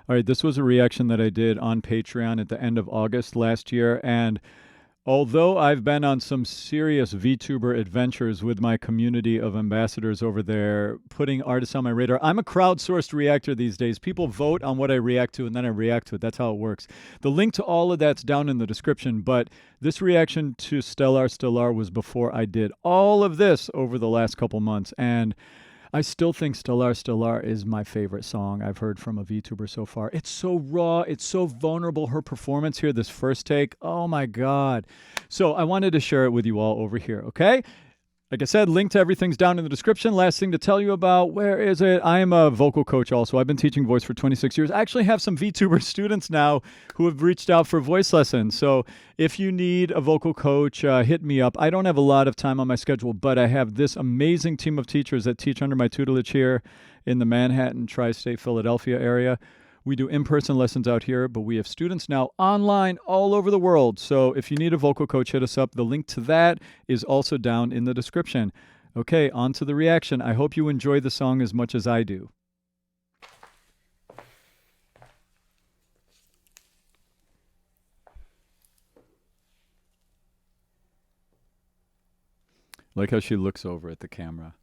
All right, this was a reaction that I did on Patreon at the end of August last year, and although I've been on some serious VTuber adventures with my community of ambassadors over there, putting artists on my radar, I'm a crowdsourced reactor these days. People vote on what I react to, and then I react to it. That's how it works. The link to all of that's down in the description, but this reaction to Stellar Stellar was before I did all of this over the last couple months, and I still think Stellar Stellar is my favorite song I've heard from a VTuber so far. It's so raw. It's so vulnerable. Her performance here, this first take, oh my God. So I wanted to share it with you all over here, okay? Like I said, link to everything's down in the description. Last thing to tell you about, where is it? I am a vocal coach also. I've been teaching voice for 26 years. I actually have some VTuber students now who have reached out for voice lessons. So if you need a vocal coach, hit me up. I don't have a lot of time on my schedule, but I have this amazing team of teachers that teach under my tutelage here in the Manhattan, tri-state, Philadelphia area. We do in-person lessons out here, but we have students now online all over the world. So if you need a vocal coach, hit us up. The link to that is also down in the description. Okay, on to the reaction. I hope you enjoy the song as much as I do. Like how she looks over at the camera.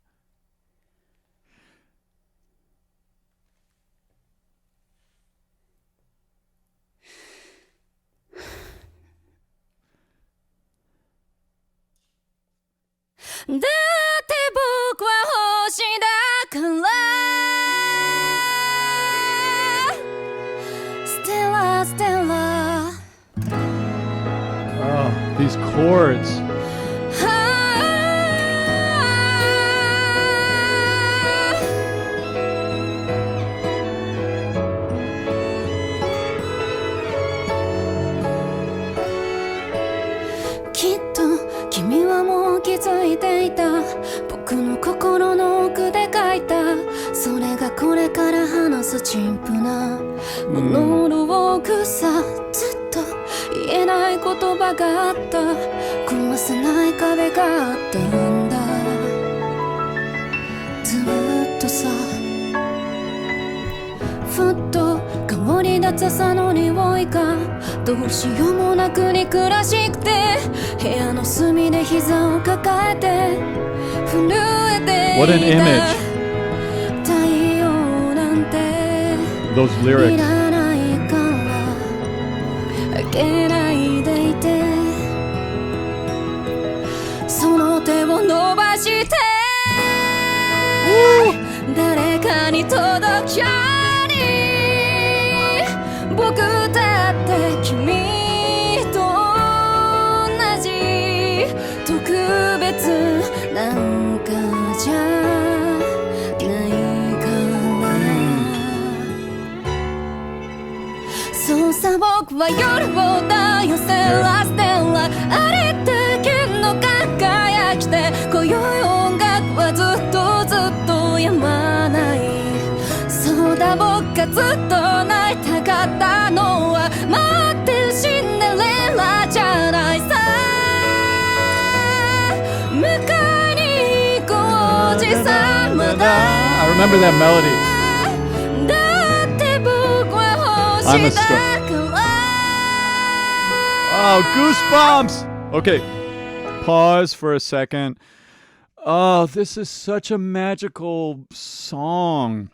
"だって僕は星だから」「Stella Stella」 Oh, these chords.きっと君はもう気づいていた僕の心の奥で書いたそれがこれから話す陳腐なモノローグさずっと言えない言葉があった壊せない壁があったんだずっとさふっと香り立つ朝の匂いがどうしようもなく憎らしくて部屋の隅で膝を抱えて震えて What an いた image. 太陽なんて Those い lyrics. らないからあげないでいてその手を伸ばして誰かに届くように僕だって君と同じ特別なんかじゃないからそうさ僕は夜をだよセラステラありったけの輝きで今宵音楽はずっとずっと止まないそうだ僕がずっと泣いたかったのは待ってるシンデレラじゃないさ迎えに行こうおじさまだ I remember that melody. だって僕は I'm a 星だ star. から Oh, goosebumps. Okay, pause for a second. Oh, this is such a magical song.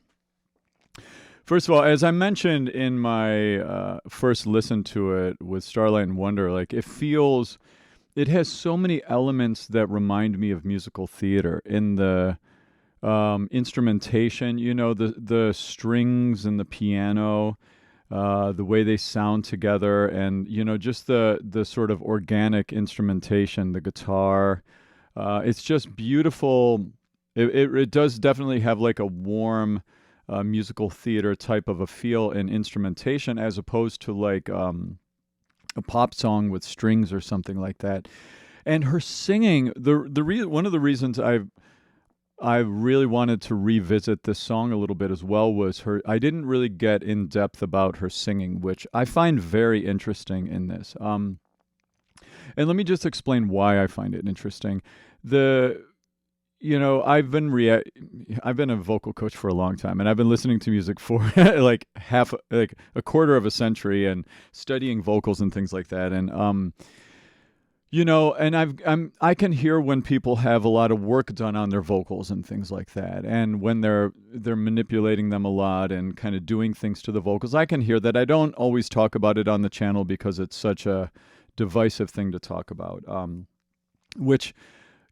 First of all, as I mentioned in my first listen to it with Starlight and Wonder, like it has so many elements that remind me of musical theater in the instrumentation, you know, the strings and the piano, the way they sound together, and, you know, just the sort of organic instrumentation, the guitar. It's just beautiful. It does definitely have like a warm musical theater type of a feel and instrumentation as opposed to like a pop song with strings or something like that. And her singing, one of the reasons I really wanted to revisit this song a little bit as well was I didn't really get in depth about her singing, which I find very interesting in this. And let me just explain why I find it interesting. I've been a vocal coach for a long time, and I've been listening to music for like a quarter of a century, and studying vocals and things like that. And and I can hear when people have a lot of work done on their vocals and things like that, and when they're manipulating them a lot and kind of doing things to the vocals. I can hear that. I don't always talk about it on the channel because it's such a divisive thing to talk about. Which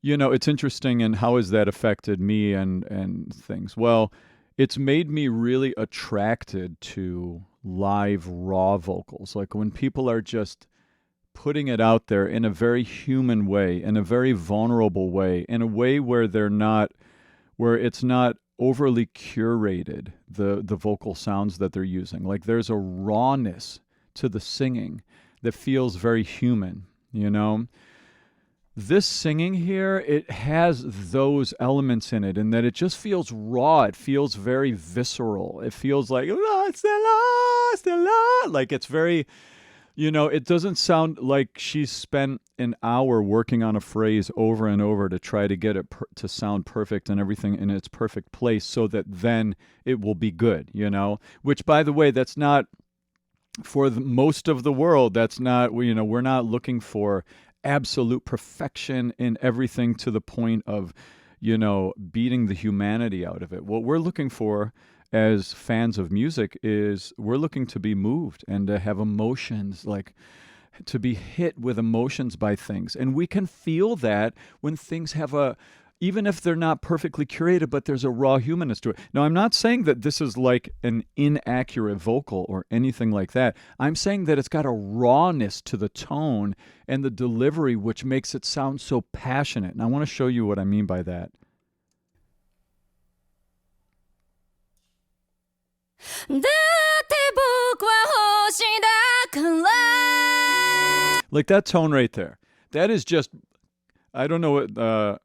it's interesting, and how has that affected me and things? Well, it's made me really attracted to live raw vocals, like when people are just putting it out there in a very human way, in a very vulnerable way, in a way where where it's not overly curated, the vocal sounds that they're using. Like there's a rawness to the singing that feels very human. This singing here, it has those elements in it, and that it just feels raw. It feels very visceral. It feels like like it's very, it doesn't sound like she's spent an hour working on a phrase over and over to try to get it to sound perfect and everything in its perfect place, so that then it will be good. Which, by the way, that's not for most of the world. That's not, we're not looking for absolute perfection in everything to the point of, beating the humanity out of it. What we're looking for as fans of music is we're looking to be moved and to have emotions, like to be hit with emotions by things. And we can feel that when things have even if they're not perfectly curated, but there's a raw humanness to it. Now, I'm not saying that this is like an inaccurate vocal or anything like that. I'm saying that it's got a rawness to the tone and the delivery, which makes it sound so passionate. And I want to show you what I mean by that. Like that tone right there. That is just, I don't know what...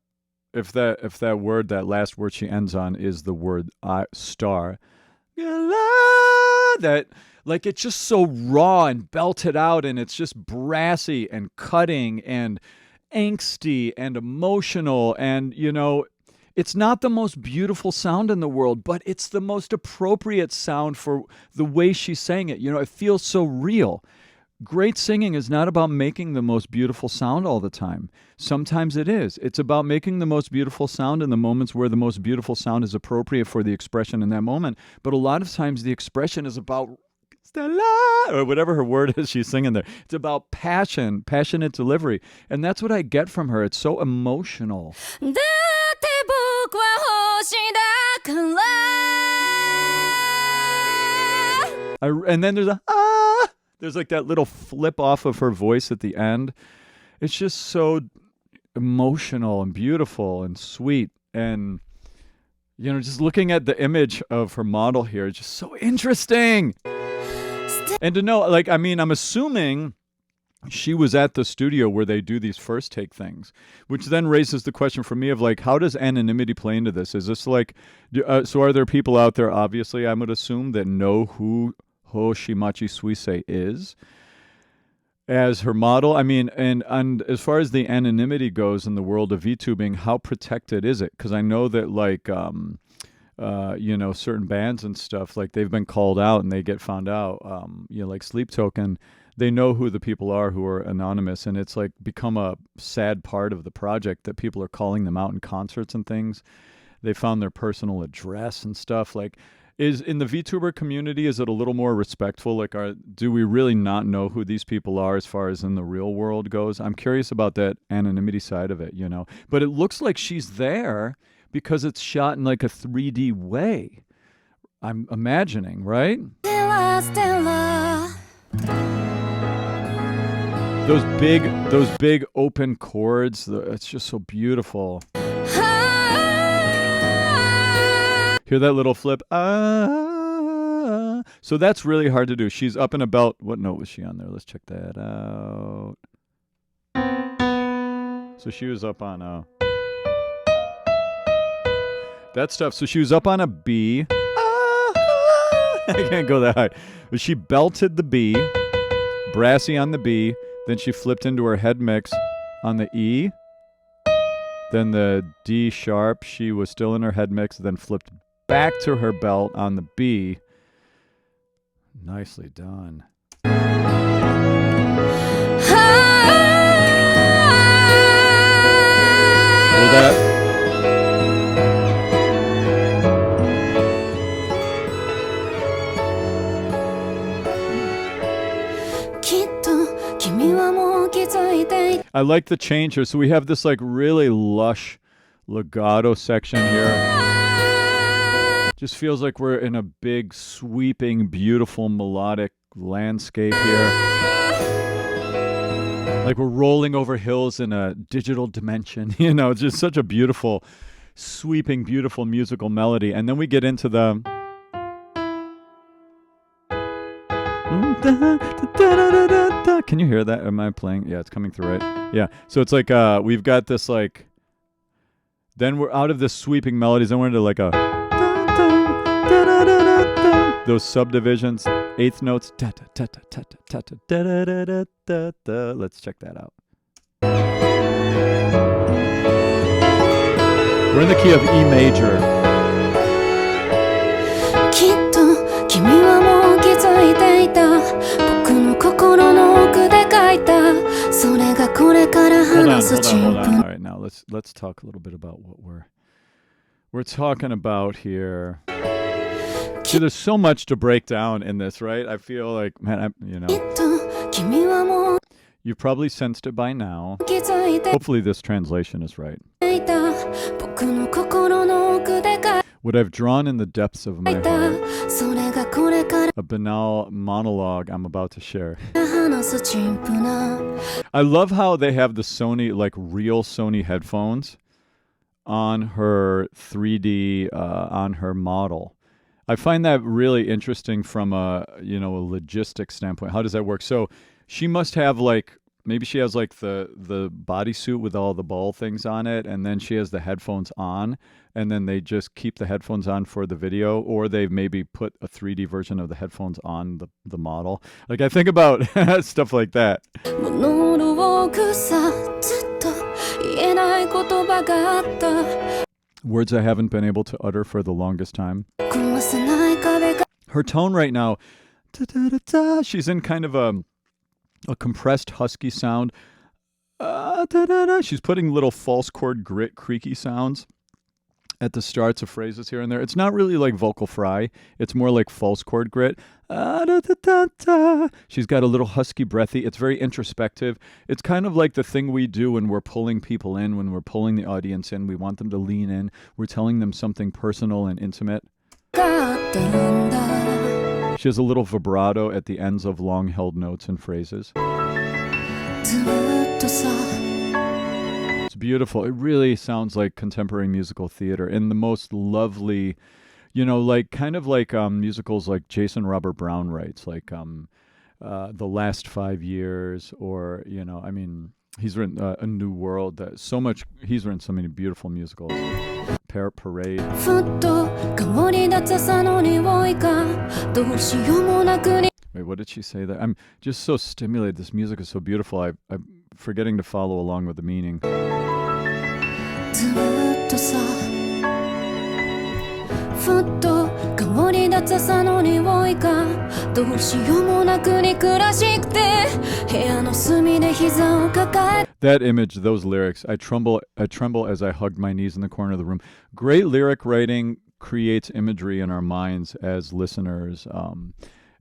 if that word, that last word she ends on, is the word star, that, like, it's just so raw and belted out, and it's just brassy and cutting and angsty and emotional, and it's not the most beautiful sound in the world, but it's the most appropriate sound for the way she's saying it. It feels so real. Great singing is not about making the most beautiful sound all the time. Sometimes it is. It's about making the most beautiful sound in the moments where the most beautiful sound is appropriate for the expression in that moment. But a lot of times the expression is about Stella, or whatever her word is she's singing there. It's about passion, passionate delivery. And that's what I get from her. It's so emotional. And then there's like that little flip off of her voice at the end. It's just so emotional and beautiful and sweet. And, just looking at the image of her model here, it's just so interesting. And to know, I'm assuming she was at the studio where they do these first take things, which then raises the question for me of like, how does anonymity play into this? Is this like, so are there people out there, obviously, I would assume, that know who Hoshimachi Suisei is as her model? I mean, and as far as the anonymity goes in the world of VTubing, how protected is it? Because I know that like certain bands and stuff, like they've been called out and they get found out. Like Sleep Token, they know who the people are who are anonymous, and it's like become a sad part of the project that people are calling them out in concerts and things. They found their personal address and stuff. Like, is in the VTuber community, is it a little more respectful? Like, do we really not know who these people are as far as in the real world goes? I'm curious about that anonymity side of it, But it looks like she's there because it's shot in like a 3D way. I'm imagining, right? Those big open chords, it's just so beautiful. Hear that little flip? So that's really hard to do. She's up in a belt. What note was she on there? Let's check that out. So she was up on that stuff. So she was up on a B. I can't go that high. But she belted the B, brassy on the B. Then she flipped into her head mix on the E. Then the D sharp, she was still in her head mix, then flipped back to her belt on the B. Nicely done. Hear that? I like the change here. So we have this like really lush legato section here. Just feels like we're in a big, sweeping, beautiful, melodic landscape here. Like we're rolling over hills in a digital dimension. You know, it's just such a beautiful, sweeping, beautiful musical melody. And then we get into the... Can you hear that? Am I playing? Yeah, it's coming through, right? Yeah. So it's like we've got this like... Then we're out of this sweeping melodies, and we're into like a... Those subdivisions, eighth notes. Let's check that out. We're in the key of E major. Hold on. All right, now let's talk a little bit about what we're talking about here. See, there's so much to break down in this, right? I feel like, man, you've probably sensed it by now. Hopefully this translation is right. What I've drawn in the depths of my heart, a banal monologue I'm about to share. I love how they have the Sony, like real Sony headphones on her 3D, on her model. I find that really interesting from a logistics standpoint. How does that work? So she must have like, maybe she has like the bodysuit with all the ball things on it, and then she has the headphones on, and then they just keep the headphones on for the video, or they've maybe put a 3D version of the headphones on the model. Like I think about stuff like that. Words I haven't been able to utter for the longest time. Her tone right now, she's in kind of a compressed husky sound. She's putting little false chord grit creaky sounds at the starts of phrases here and there. It's not really like vocal fry. It's more like false chord grit. She's got a little husky breathy. It's very introspective. It's kind of like the thing we do when we're pulling people in, when we're pulling the audience in. We want them to lean in. We're telling them something personal and intimate. She has a little vibrato at the ends of long-held notes and phrases. It's beautiful. It really sounds like contemporary musical theater in the most lovely, like kind of like musicals like Jason Robert Brown writes, like The Last 5 Years, or, he's written A New World. He's written so many beautiful musicals. Parade. Wait, what did she say there? I'm just so stimulated. This music is so beautiful. I'm forgetting to follow along with the meaning. That image, those lyrics, I tremble as I hugged my knees in the corner of the room. Great lyric writing creates imagery in our minds as listeners.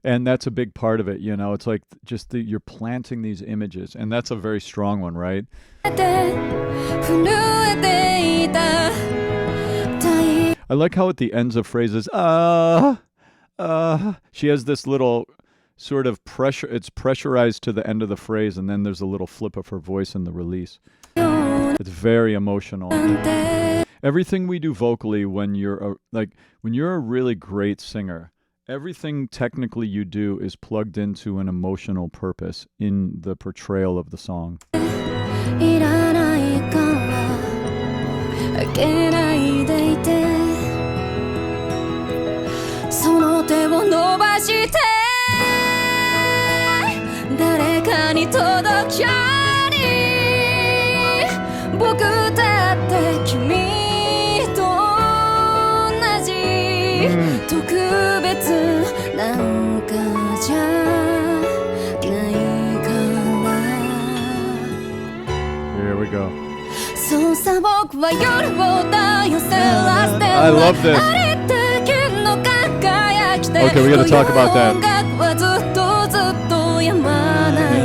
And that's a big part of it, It's like just you're planting these images, and that's a very strong one, right? I like how at the ends of phrases, she has this little sort of pressure. It's pressurized to the end of the phrase, and then there's a little flip of her voice in the release. It's very emotional. Everything we do vocally, when you're a really great singer, everything technically you do is plugged into an emotional purpose in the portrayal of the song. 僕は夜をだよせらして I love this. ありったけの輝きで Okay, we gotta talk about that. 音楽はずっとずっと止まない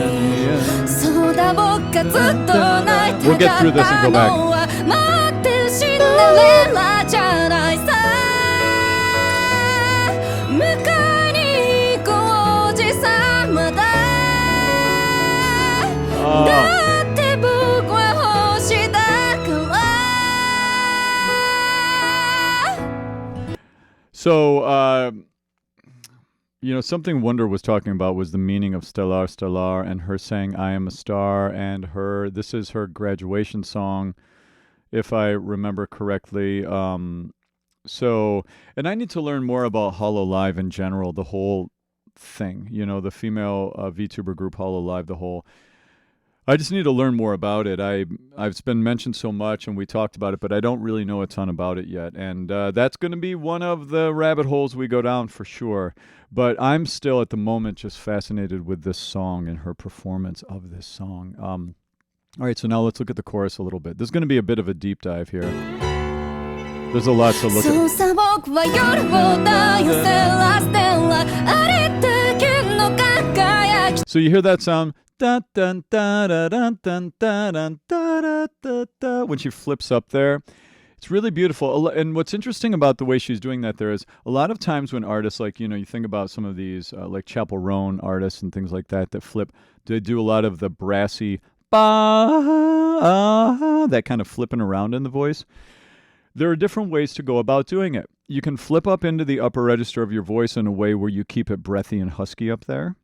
そうだ僕がずっと泣いて We'll get through this た and go back. のは待ってシンデレラじゃないさ迎えに行くおじさまだだって僕は星だから So, something Wonder was talking about was the meaning of stellar, stellar, and her saying, I am a star, and this is her graduation song, if I remember correctly. And I need to learn more about Hololive in general, the whole thing, the female VTuber group Hololive, I just need to learn more about it. I've been mentioned so much and we talked about it, but I don't really know a ton about it yet. And that's going to be one of the rabbit holes we go down for sure. But I'm still at the moment just fascinated with this song and her performance of this song. All right, so now let's look at the chorus a little bit. This is going to be a bit of a deep dive here. There's a lot to look at. So you hear that sound? Dun, dun, dun, dun, dun, dun, dun, dun, dun, dun, when she flips up there. It's really beautiful. And what's interesting about the way she's doing that there is a lot of times when artists, like, you think about some of these, like Chapel Roan artists and things like that flip, they do a lot of the brassy, that kind of flipping around in the voice. There are different ways to go about doing it. You can flip up into the upper register of your voice in a way where you keep it breathy and husky up there.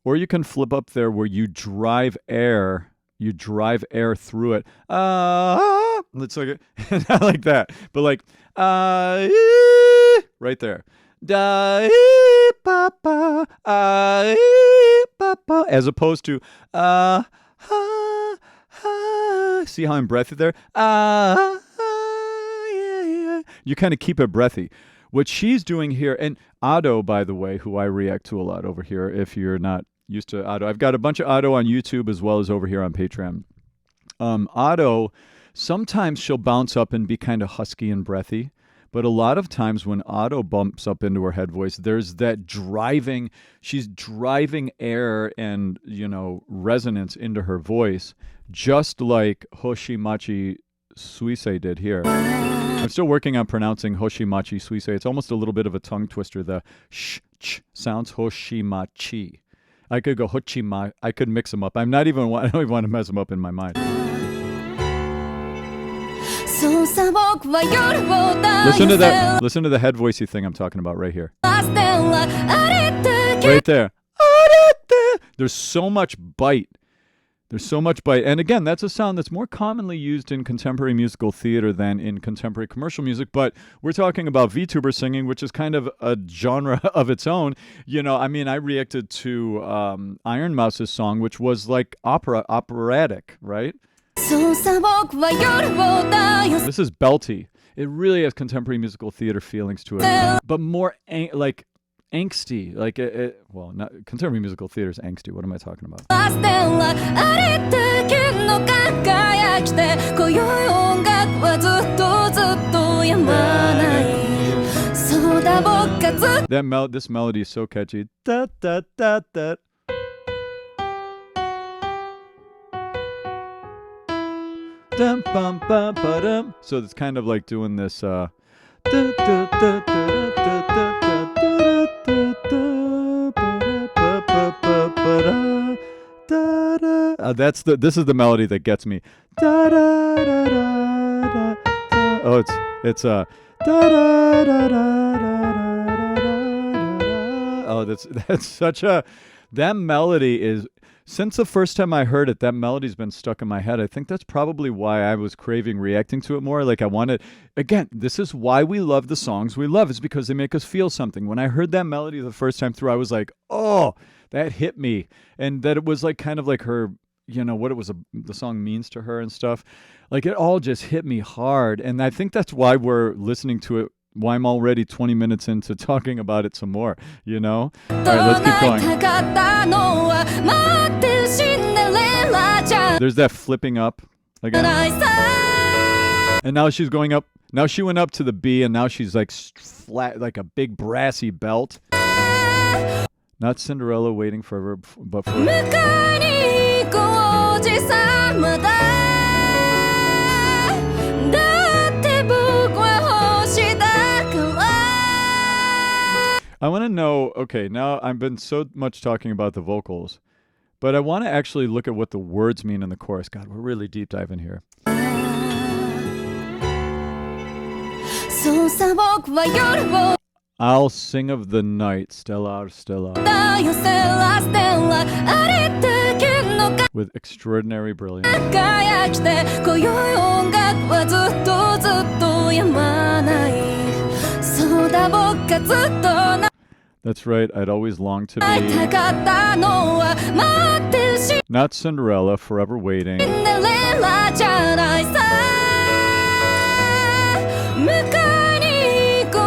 Or you can flip up there where you drive air through it. Let's look at not like that, but like right there. As opposed to see how I'm breathy there? You kind of keep it breathy. What she's doing here, and Otto, by the way, who I react to a lot over here, if you're not used to Otto. I've got a bunch of Otto on YouTube as well as over here on Patreon. Otto, sometimes she'll bounce up and be kind of husky and breathy, but a lot of times when Otto bumps up into her head voice, there's that she's driving air and, resonance into her voice, just like Hoshimachi Suisei did here. I'm still working on pronouncing Hoshimachi Suisei. It's almost a little bit of a tongue twister. The sh sounds Hoshimachi. I could go Hochima. I could mix them up. I don't even want to mess them up in my mind. Listen to that. Listen to the head voicey thing I'm talking about right here. Right there. There's so much bite. And again, that's a sound that's more commonly used in contemporary musical theater than in contemporary commercial music. But we're talking about VTuber singing, which is kind of a genre of its own. I reacted to Iron Mouse's song, which was like operatic, right? This is belty. It really has contemporary musical theater feelings to it, but more angsty, not contemporary musical theater is angsty. What am I talking about? This melody is so catchy. Da, da, da, da. Dum, bum, bum, ba-dum. So it's kind of like doing this. This is the melody that gets me. Da, da, da, da, da, da. Oh, it's da, da, da, da, da, da, da. Oh, that's such a that melody is. Since the first time I heard it, that melody's been stuck in my head. I think that's probably why I was craving reacting to it more. Like I wanted, again, this is why we love the songs we love. It's because they make us feel something. When I heard that melody the first time through, I was like, oh, that hit me. And that it was like kind of like her, what it was, the song means to her and stuff. Like it all just hit me hard. And I think that's why we're listening to it. Why I'm already 20 minutes into talking about it some more, All right, let's keep going. There's that flipping up again. And now she's going up. Now she went up to the B, and now she's like flat, like a big brassy belt. Not Cinderella waiting forever, but for. 迎えに行こうおじさまだだって僕は星だから I want to know, okay, now I've been so much talking about the vocals, but I want to actually look at what the words mean in the chorus. God, we're really deep diving here. そうさ僕は夜を I'll sing of the night, Stellar, Stellar, よせらステラありったけの with extraordinary brilliance. 輝きて今宵音楽はずっとずっと止まないそうだ僕がずっと That's right, I'd always longed to 会いた be かったのは待ってるし not Cinderella, forever waiting, シンデレラじゃないさ迎えに行こ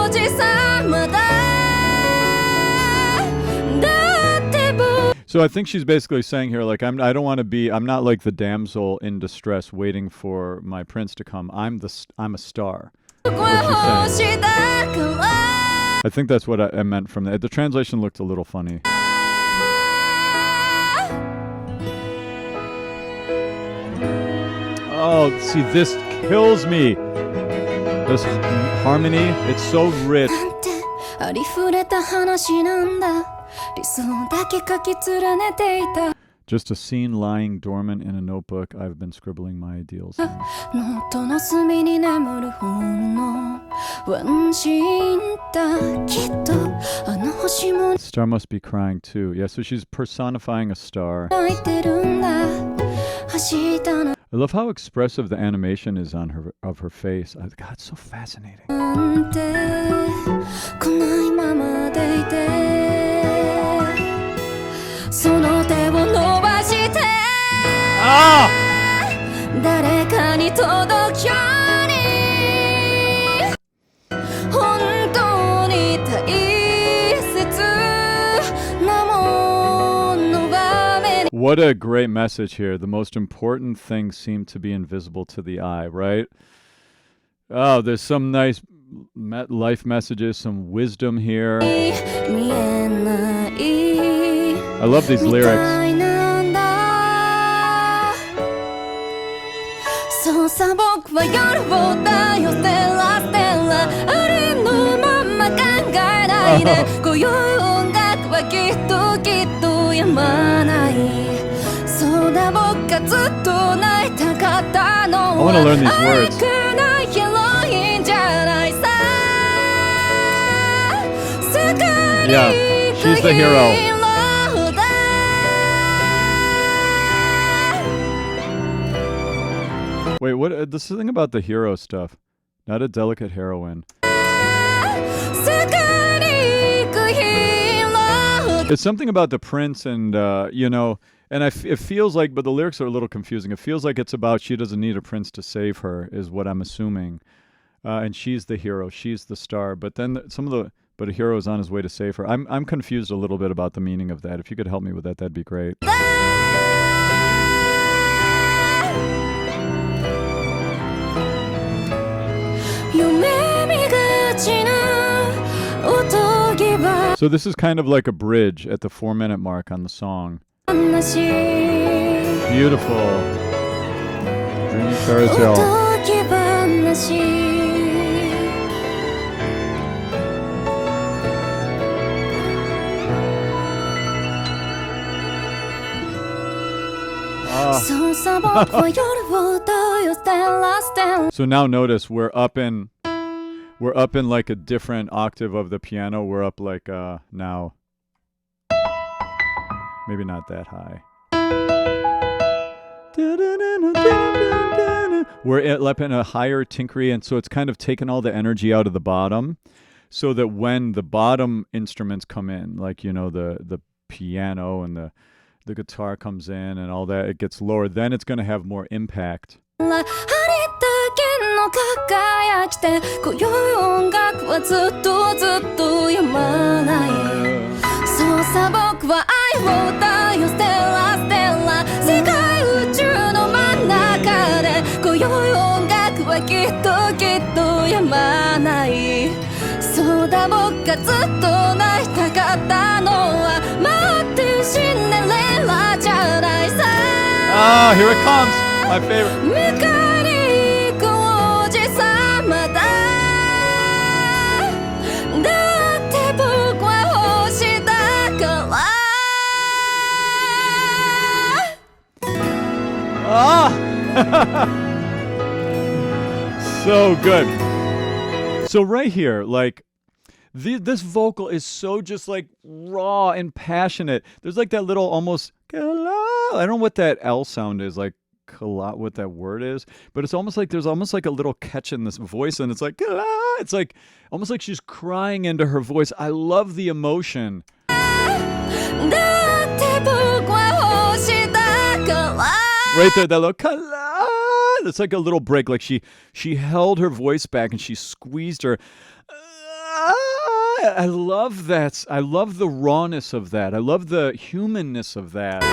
うおじさまだだって僕 So I think she's basically saying here, like, I don't want to be, I'm not like the damsel in distress waiting for my prince to come. I'm a star. は星だから I think that's what I meant from that. The translation looked a little funny. Oh, see, this kills me. This harmony, it's so rich. なんてありふれた話なんだ理想だけ書き連ねていた Just a scene lying dormant in a notebook. I've been scribbling my ideals. ノートの隅に眠る本のワンシーンだきっとあの星も The star must be crying too. Yeah, so she's personifying a star. 泣いてるんだ明日の I love how expressive the animation is on her face. God, it's so fascinating. なんて来ないままでいてその手を伸ばして Ah! 誰かに届くように本当に大切なものは目に What a great message here. The most important things seem to be invisible to the eye, right? Oh, there's some nice life messages, some wisdom here. 見えない I love these み lyrics. たいなんだそうさ僕は夜をだよステラステラありのまんま考えないで今宵音楽はきっときっと止まないそうだ僕がずっと泣いたかったの I wanna learn these は words. 愛くないヒロインじゃないさ Yeah, she's the hero. Wait, what? This thing about the hero stuff. Not a delicate heroine. It's something about the prince and, and it feels like, but the lyrics are a little confusing. It feels like it's about she doesn't need a prince to save her, is what I'm assuming. And she's the hero, she's the star. But then but a hero is on his way to save her. I'm confused a little bit about the meaning of that. If you could help me with that, that'd be great. So this is kind of like a bridge at the 4-minute mark on the song. Beautiful. Dreamy fairy tale. So now notice we're up in like a different octave of the piano. We're up like now. Maybe not that high. We're up in a higher tinkry, and so it's kind of taken all the energy out of the bottom, so that when the bottom instruments come in, like the piano and the guitar comes in and all that, it gets lower. Then it's going to have more impact. っときっとやまない。そうだ僕がずっと泣いたかったのは待ってシンデレラじゃないさ。Ah, here it comes. My favorite. 迎えに行く王子様だ。だって僕は星だから。Ah! So good. So right here, like this vocal is so just like raw and passionate. There's like that little almost I don't know what that L sound is, like what that word is, but it's almost like there's almost like a little catch in this voice, and it's like almost like she's crying into her voice. I love the emotion. Right there, that little it's like a little break, like she held her voice back and she squeezed her. I love that. I love the rawness of that. I love the humanness of that.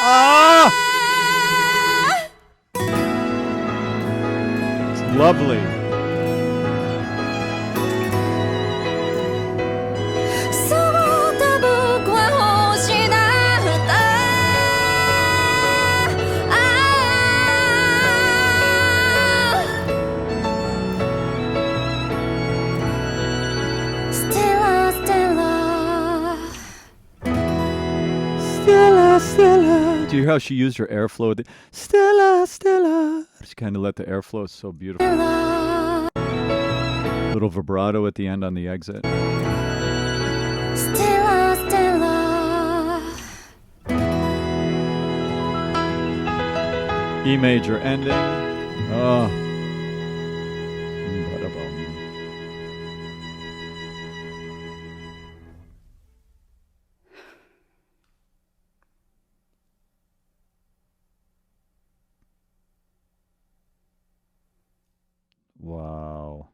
Ah! It's lovely. Stella, Stella. Do you hear how she used her airflow? Stella, Stella. She kind of let the airflow. So beautiful. Little vibrato at the end on the exit. Stella, Stella. E major ending. Oh. Wow.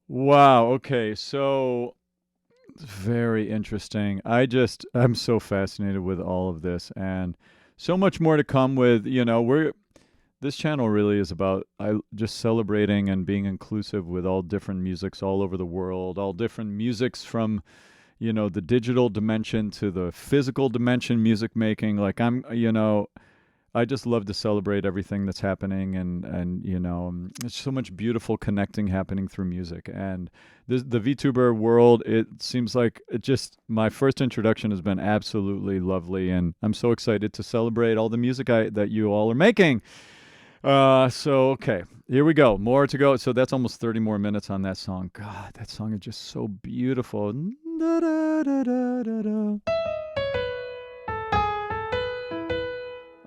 Wow. Okay. So very interesting. I'm so fascinated with all of this, and so much more to come with, this channel really is about just celebrating and being inclusive with all different musics all over the world, all different musics from, the digital dimension to the physical dimension, music making. Like I just love to celebrate everything that's happening, and there's so much beautiful connecting happening through music. And the VTuber world, it seems like my first introduction has been absolutely lovely, and I'm so excited to celebrate all the music that you all are making. So okay, here we go. More to go. So that's almost 30 more minutes on that song. God, that song is just so beautiful. Da, da, da, da, da, da.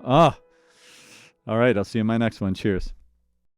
Ah. All right, I'll see you in my next one. Cheers.